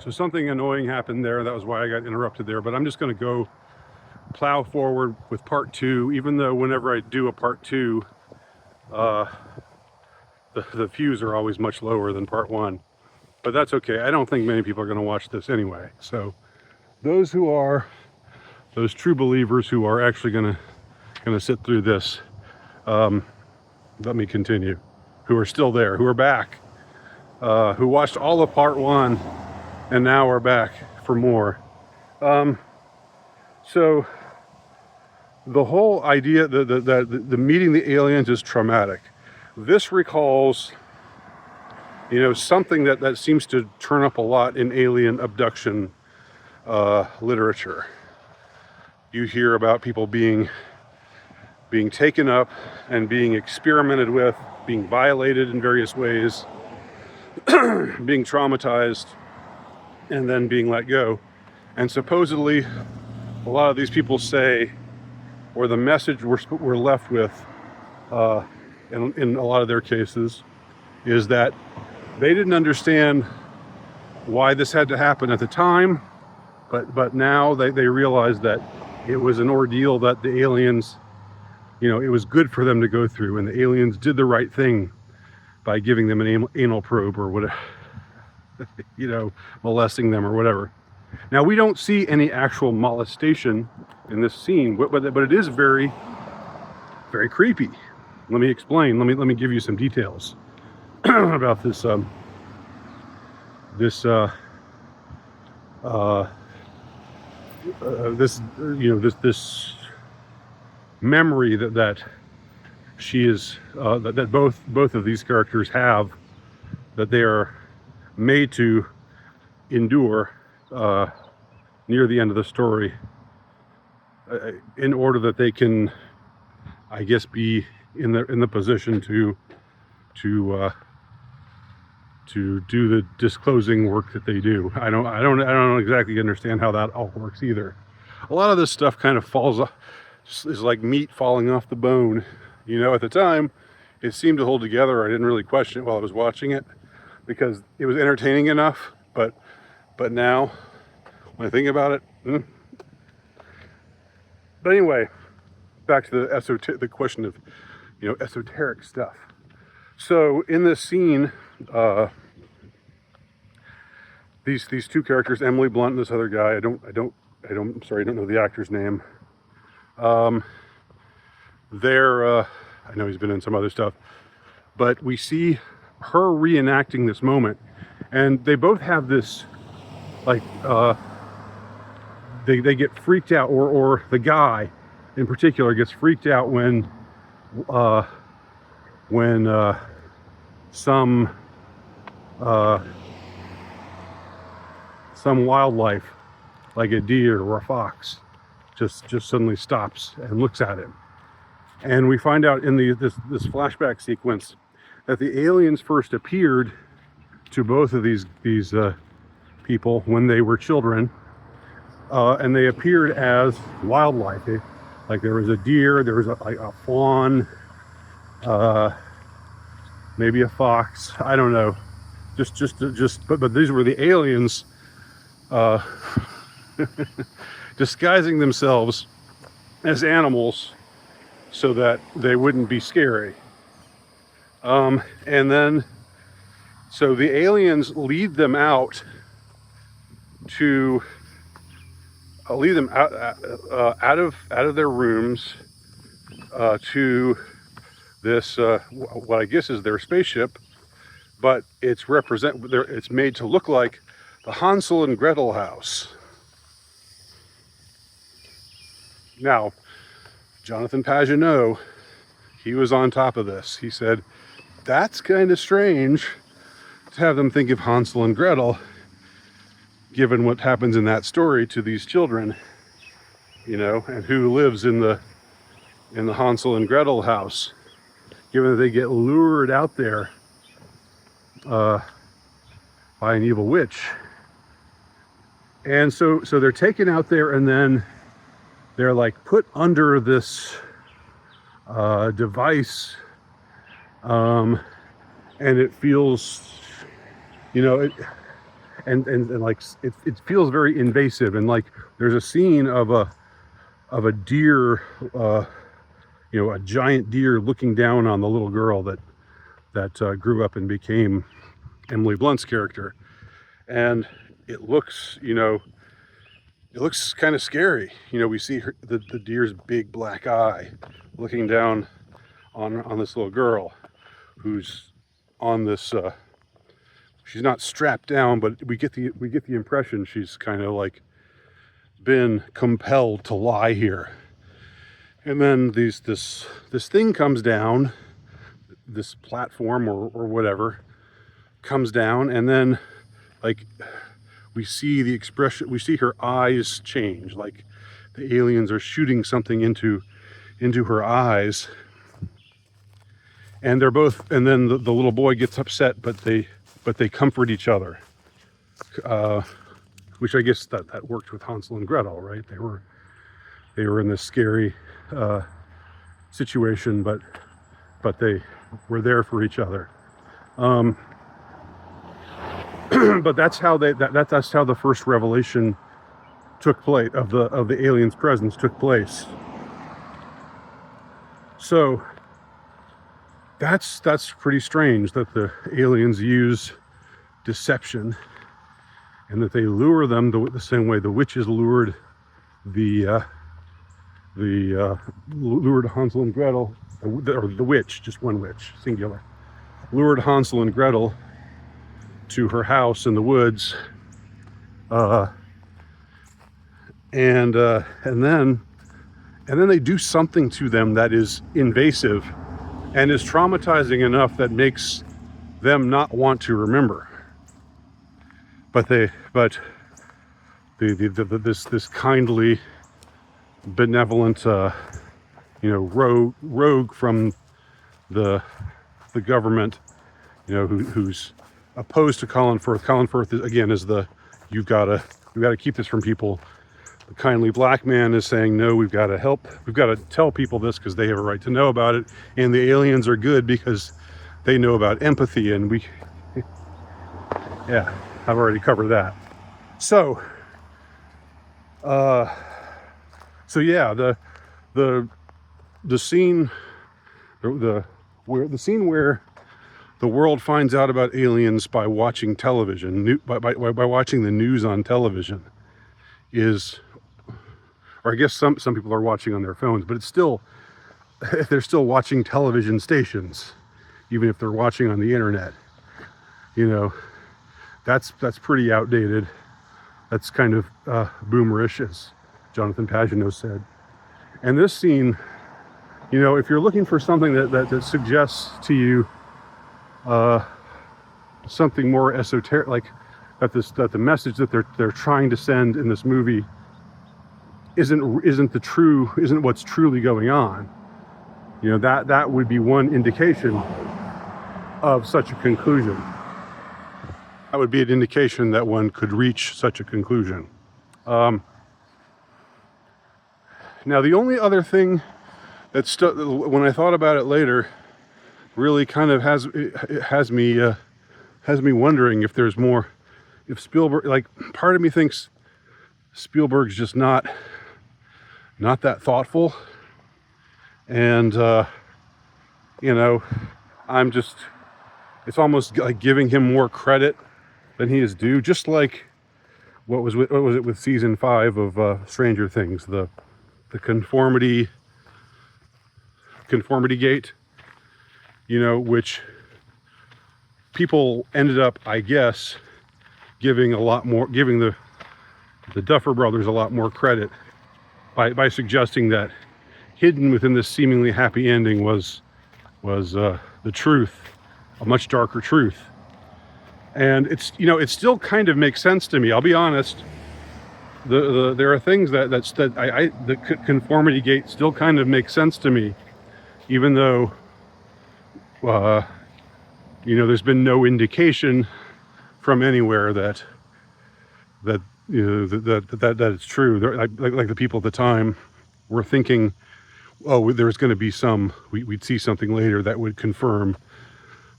So something annoying happened there. That was why I got interrupted there. But I'm just going to go plow forward with part two, even though whenever I do a part two, the views are always much lower than part one. But that's okay. I don't think many people are going to watch this anyway. So those true believers who are actually going to sit through this, let me continue, who are still there, who are back, who watched all of part one and now are back for more. So the whole idea that the meeting the aliens is traumatic. This recalls, something that seems to turn up a lot in alien abduction literature. You hear about people being taken up and being experimented with, being violated in various ways, being traumatized, and then being let go. And supposedly, a lot of these people say, or the message we're left with, in a lot of their cases, is that they didn't understand why this had to happen at the time, but now they realize that it was an ordeal that the aliens, it was good for them to go through, and the aliens did the right thing by giving them an anal probe or whatever, molesting them or whatever. Now, we don't see any actual molestation in this scene, but it is very, very creepy. Let me explain. Let me give you some details about this this memory that she is that both of these characters have, that they are made to endure near the end of the story, in order that they can, I guess, be in the position to do the disclosing work that they do. I don't exactly understand how that all works either. A lot of this stuff kind of falls off, is like meat falling off the bone. At the time, it seemed to hold together. I didn't really question it while I was watching it because it was entertaining enough. But now, when I think about it, But anyway, back to the question of esoteric stuff. So in this scene, these two characters, Emily Blunt and this other guy, I'm sorry, I don't know the actor's name. I know he's been in some other stuff, but we see her reenacting this moment, and they both have this, like, they get freaked out, or the guy in particular gets freaked out when some wildlife, like a deer or a fox, just suddenly stops and looks at him. And we find out in this flashback sequence that the aliens first appeared to both of these people when they were children, and they appeared as wildlife. Like there was a deer, there was a fawn, maybe a fox. I don't know. But these were the aliens disguising themselves as animals so that they wouldn't be scary. And then, so the aliens lead them out to lead them out of their rooms to this what I guess is their spaceship, but it's made to look like the Hansel and Gretel house. Now, Jonathan Pagenaud, he was on top of this. He said, that's kind of strange to have them think of Hansel and Gretel, given what happens in that story to these children, and who lives in the Hansel and Gretel house, given that they get lured out there by an evil witch. And so they're taken out there, and then they're like put under this device, and it feels, and like it feels very invasive. And like there's a scene of a deer, a giant deer looking down on the little girl that grew up and became Emily Blunt's character, and it looks kind of scary. We see the deer's big black eye looking down on this little girl who's on this. She's not strapped down, but we get the impression she's kind of like been compelled to lie here. And then this thing comes down, this platform or whatever comes down, and then like we see the expression, we see her eyes change, like the aliens are shooting something into her eyes. And and then the little boy gets upset, but they comfort each other, which I guess that worked with Hansel and Gretel, right? They were in this scary situation, but they were there for each other. But that's how that's how the first revelation took place of the alien's presence took place. So that's pretty strange that the aliens use deception and that they lure them the same way the witches lured lured Hansel and Gretel, or the witch, just one witch, singular, lured Hansel and Gretel to her house in the woods, and then they do something to them that is invasive and is traumatizing enough that makes them not want to remember. But this kindly, benevolent, rogue from the government, who's opposed to Colin Firth. Colin Firth again is we've got to keep this from people. The kindly black man is saying, no, we've got to help. We've got to tell people this because they have a right to know about it. And the aliens are good because they know about empathy. And yeah, I've already covered that. So yeah, the scene where the world finds out about aliens by watching television, by watching the news on television, is, or I guess some people are watching on their phones, but it's still, they're still watching television stations, even if they're watching on the internet. That's pretty outdated. That's kind of boomerish, as Jonathan Pagenaud said. And this scene, if you're looking for something that suggests to you something more esoteric, like that the message that they're trying to send in this movie isn't what's truly going on, that would be one indication of such a conclusion. That would be an indication that one could reach such a conclusion. Now, the only other thing that when I thought about it later, really kind of has me wondering if there's more. If Spielberg, like, part of me thinks Spielberg's just not that thoughtful, and it's almost like giving him more credit than he is due. Just like what was it with season 5 of Stranger Things, the conformity gate, which people ended up, I guess, giving the Duffer Brothers a lot more credit by suggesting that hidden within this seemingly happy ending was the truth, a much darker truth. And it's it still kind of makes sense to me. I'll be honest. There are things that the conformity gate still kind of makes sense to me, even though there's been no indication from anywhere that it's true. Like the people at the time were thinking, oh, there's going to be we'd see something later that would confirm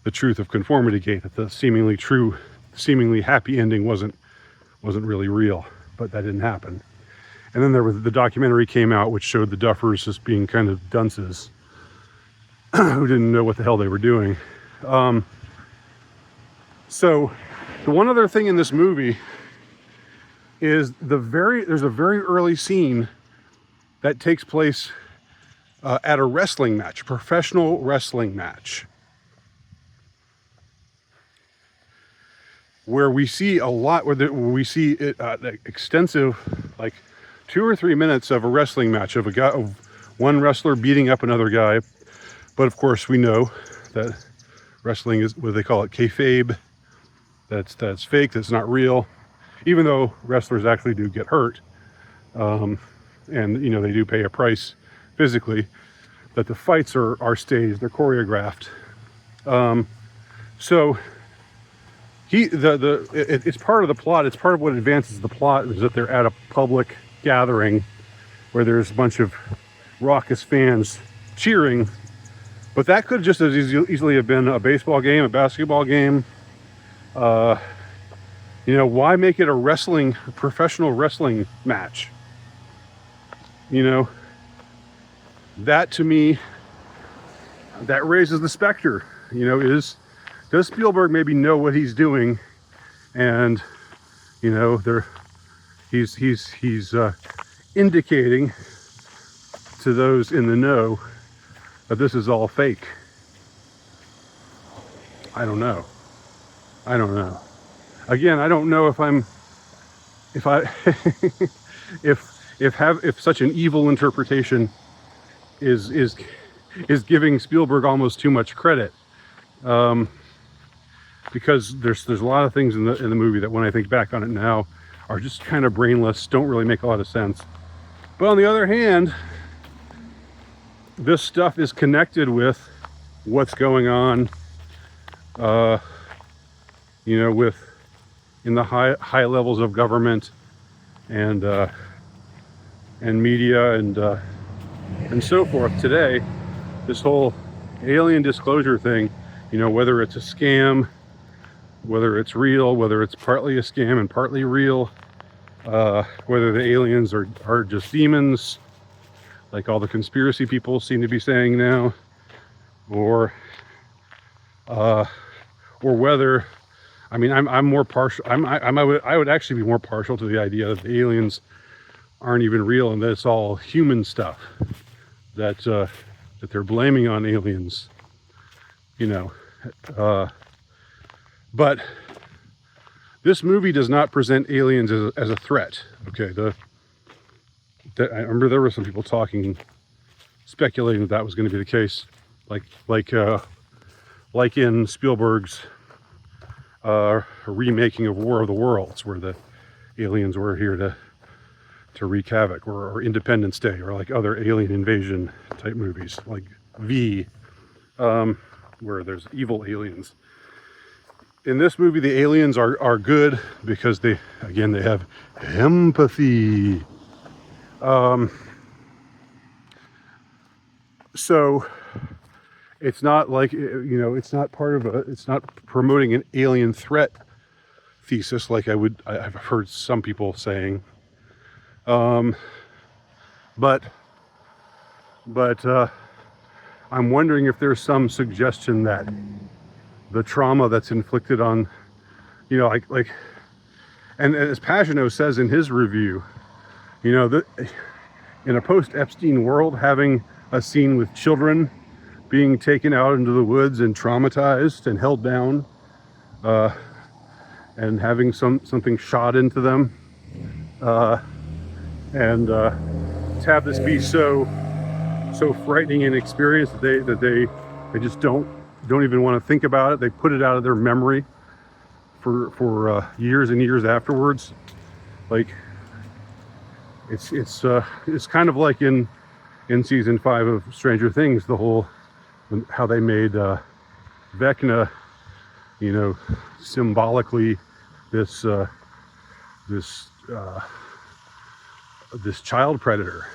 the truth of conformity gate, that the seemingly true seemingly happy ending wasn't really real, but that didn't happen. And then the documentary came out, which showed the Duffers just being kind of dunces who didn't know what the hell they were doing. So the one other thing in this movie is there's a very early scene that takes place at a wrestling match, a professional wrestling match, where we see we see extensive, like 2 or 3 minutes of a wrestling match of one wrestler beating up another guy. But of course, we know that wrestling is what they call it, kayfabe. That's fake. That's not real. Even though wrestlers actually do get hurt, and they do pay a price physically, that the fights are staged, they're choreographed. So it's part of the plot. It's part of what advances the plot is that they're at a public gathering where there's a bunch of raucous fans cheering. But that could just as easily have been a baseball game, a basketball game. Why make it a professional wrestling match? That to me, that raises the specter. Does Spielberg maybe know what he's doing? And he's indicating to those in the know that this is all fake. I don't know. Again, I don't know if such an evil interpretation is giving Spielberg almost too much credit, because there's a lot of things in the movie that when I think back on it now are just kind of brainless, don't really make a lot of sense. But on the other hand, this stuff is connected with what's going on, with in the high levels of government and media and so forth today. This whole alien disclosure thing, whether it's a scam, whether it's real, whether it's partly a scam and partly real, whether the aliens are just demons, like all the conspiracy people seem to be saying now, or whether, I'm more partial. I would actually be more partial to the idea that the aliens aren't even real and that it's all human stuff that they're blaming on aliens. But this movie does not present aliens as a threat. Okay, I remember there were some people speculating that was going to be the case, like in Spielberg's remaking of War of the Worlds, where the aliens were here to wreak havoc, or Independence Day, or like other alien invasion type movies, like V, where there's evil aliens. In this movie, the aliens are good because they have empathy. So it's not like, it's not it's not promoting an alien threat thesis like I've heard some people saying. But I'm wondering if there's some suggestion that the trauma that's inflicted on, and as Pagano says in his review, that in a post-Epstein world, having a scene with children being taken out into the woods and traumatized and held down, and having something shot into them, and to have this be so frightening an experience that they just don't even want to think about it. They put it out of their memory for years and years afterwards. Like it's kind of like in season 5 of Stranger Things, the whole how they made Vecna, symbolically this child predator.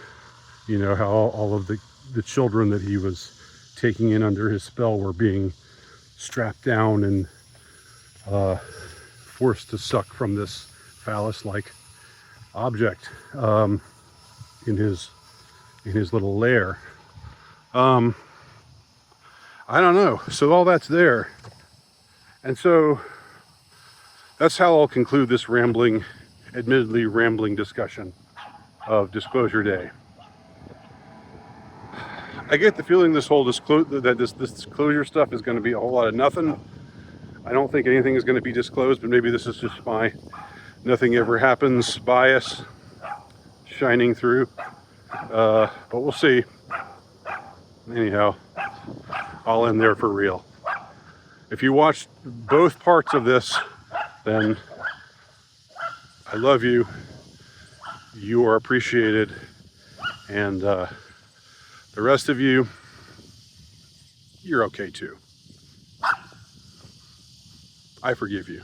How all of the children that he was taking in under his spell were being strapped down and forced to suck from this phallus-like object in his little lair. I don't know. So all that's there. And so that's how I'll conclude this rambling, admittedly rambling discussion of Disclosure Day. I get the feeling this whole this disclosure stuff is going to be a whole lot of nothing. I don't think anything is going to be disclosed, but maybe this is just my nothing ever happens bias shining through. But we'll see. Anyhow, I'll end there for real. If you watched both parts of this, then I love you. You are appreciated. And the rest of you, you're okay too. I forgive you.